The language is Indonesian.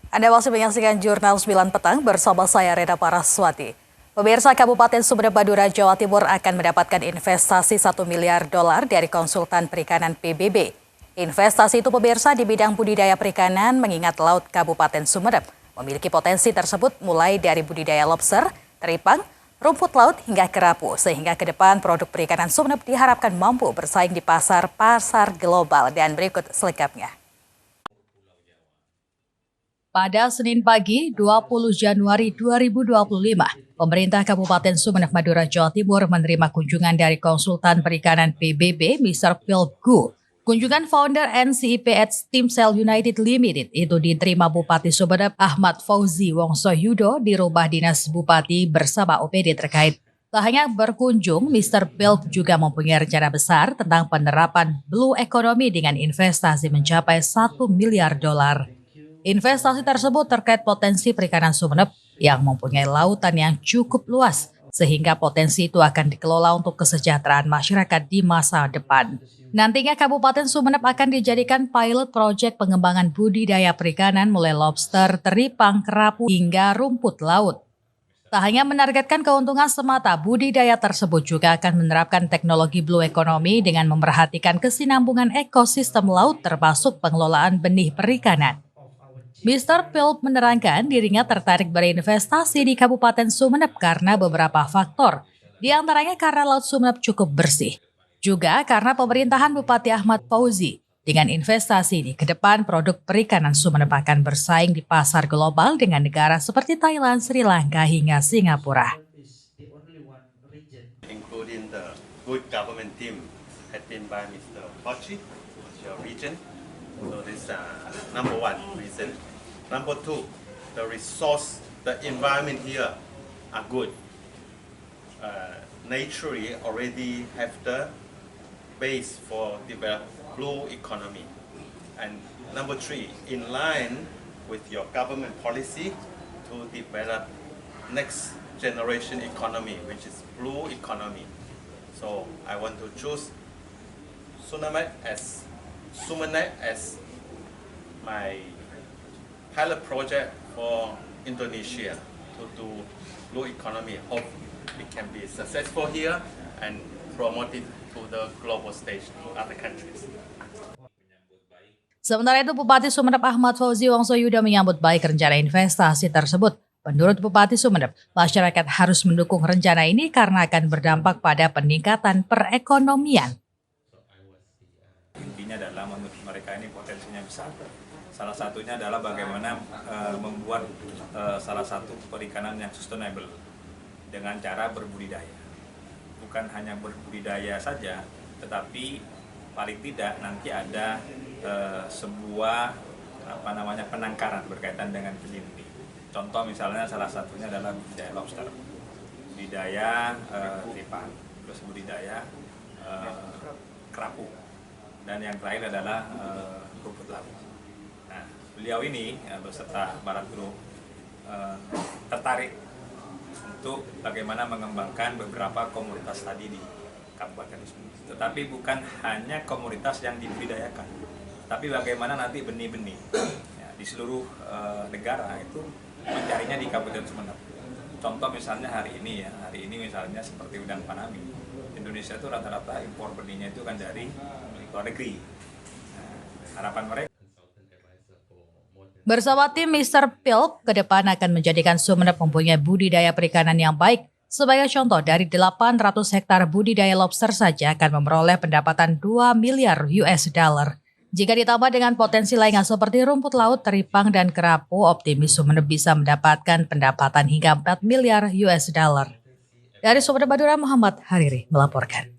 Anda masih menyaksikan Jurnal 9 Petang bersama saya Reda Paraswati. Pemirsa, Kabupaten Sumedep Madura, Jawa Timur akan mendapatkan investasi $1 miliar dari konsultan perikanan PBB. Investasi itu, pemirsa, di bidang budidaya perikanan mengingat laut Kabupaten Sumedep memiliki potensi tersebut mulai dari budidaya lobster, teripang, rumput laut hingga kerapu, sehingga ke depan produk perikanan Sumedep diharapkan mampu bersaing di pasar global. Dan berikut selengkapnya. Pada Senin pagi, 20 Januari 2025, pemerintah Kabupaten Sumeneb Madura, Jawa Timur menerima kunjungan dari konsultan perikanan PBB, Mr. Philip Gu. Kunjungan founder NCIP at Timsel United Limited itu diterima Bupati Sumeneb Ahmad Fauzi Wongsoyudo di rumah dinas Bupati bersama OPD terkait. Tak hanya berkunjung, Mr. Philip juga mempunyai rencana besar tentang penerapan Blue Economy dengan investasi mencapai $1 miliar. Investasi tersebut terkait potensi perikanan Sumeneb yang mempunyai lautan yang cukup luas, sehingga potensi itu akan dikelola untuk kesejahteraan masyarakat di masa depan. Nantinya Kabupaten Sumeneb akan dijadikan pilot proyek pengembangan budidaya perikanan mulai lobster, teripang, kerapu, hingga rumput laut. Tak hanya menargetkan keuntungan semata, budidaya tersebut juga akan menerapkan teknologi Blue Economy dengan memerhatikan kesinambungan ekosistem laut termasuk pengelolaan benih perikanan. Mr. Philip menerangkan dirinya tertarik berinvestasi di Kabupaten Sumeneb karena beberapa faktor, di antaranya karena Laut Sumeneb cukup bersih. Juga karena pemerintahan Bupati Ahmad Fauzi. Dengan investasi ini, ke depan produk perikanan Sumeneb akan bersaing di pasar global dengan negara seperti Thailand, Sri Lanka, hingga Singapura. Including the good government team headed by Mr. Fauci, your region. So this is number one reason. Number two, the resource, the environment here are good. Naturally already have the base for develop blue economy. And number three, in line with your government policy to develop next generation economy, which is blue economy. So I want to choose Sumeneb as my pilot project for Indonesia to do blue economy. Hope it can be successful here and promote it to the global stage to other countries. Sementara itu, Bupati Sumeneb Ahmad Fauzi Wongsoyudo menyambut baik rencana investasi tersebut. Menurut Bupati Sumeneb, masyarakat harus mendukung rencana ini karena akan berdampak pada peningkatan perekonomian. Intinya adalah menurut mereka ini potensinya besar. Salah satunya adalah bagaimana membuat salah satu perikanan yang sustainable dengan cara berbudidaya. Bukan hanya berbudidaya saja, tetapi paling tidak nanti ada sebuah penangkaran berkaitan dengan penyu. Contoh misalnya salah satunya adalah budidaya lobster, budidaya teripang, terus budidaya kerapu, dan yang terakhir adalah rumput laut. Nah, beliau ini beserta Barat Group tertarik untuk bagaimana mengembangkan beberapa komunitas tadi di Kabupaten Sumeneb. Tetapi bukan hanya komunitas yang dibudidayakan, tapi bagaimana nanti benih-benih ya, di seluruh negara itu mencarinya di Kabupaten Sumeneb. Contoh misalnya hari ini misalnya seperti udang fanami. Indonesia itu rata-rata impor benihnya itu kan dari luar negeri. Nah, harapan mereka Bersama tim Mr. Philip, ke depan akan menjadikan Sumeneb mempunyai budidaya perikanan yang baik. Sebagai contoh, dari 800 hektar budidaya lobster saja akan memperoleh pendapatan $2 miliar. Jika ditambah dengan potensi lainnya seperti rumput laut, teripang, dan kerapu, optimis Sumeneb bisa mendapatkan pendapatan hingga $4 miliar. Dari Sumeneb Madura, Muhammad Hariri melaporkan.